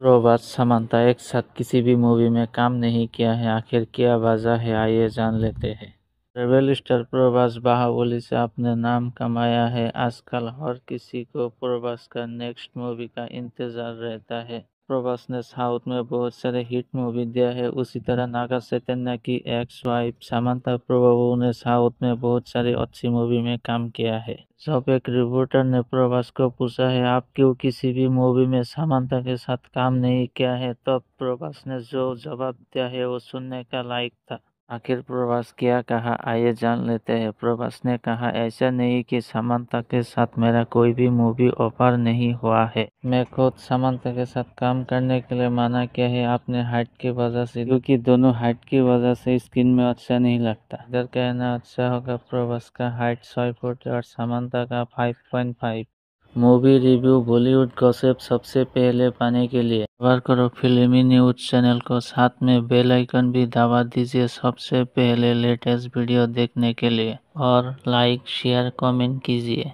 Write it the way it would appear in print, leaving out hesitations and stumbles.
प्रभास समांता एक साथ किसी भी मूवी में काम नहीं किया है, आखिर क्या वजह है, आइए जान लेते हैं। रेबल स्टार प्रभास बाहुबली से अपने नाम कमाया है। आजकल हर किसी को प्रभास का नेक्स्ट मूवी का इंतजार रहता है। प्रभास ने साउथ में बहुत सारे हिट मूवी दिया है। उसी तरह नागा चैतन्य की एक्स वाइफ समांता प्रभु ने साउथ में बहुत सारी अच्छी मूवी में काम किया है। जब एक रिपोर्टर ने प्रभास को पूछा है आप क्यों किसी भी मूवी में समांता के साथ काम नहीं किया है, तब प्रभास ने जो जवाब दिया है वो सुनने का लायक था। आखिर प्रभास क्या कहा, आइए जान लेते हैं। प्रभास ने कहा ऐसा नहीं कि समांता के साथ मेरा कोई भी मूवी ऑफर नहीं हुआ है। मैं खुद समांता के साथ काम करने के लिए मना किया है अपने हाइट की वजह से, क्योंकि दोनों हाइट की वजह से स्क्रीन में अच्छा नहीं लगता। इधर कहना अच्छा होगा प्रभास का हाइट 6 फुट और समांता का 5.5। मूवी रिव्यू बॉलीवुड गॉसिप सबसे पहले पाने के लिए सब्सक्राइब करो फिल्मी न्यूज चैनल को, साथ में बेल आइकन भी दबा दीजिए सबसे पहले लेटेस्ट वीडियो देखने के लिए, और लाइक शेयर कमेंट कीजिए।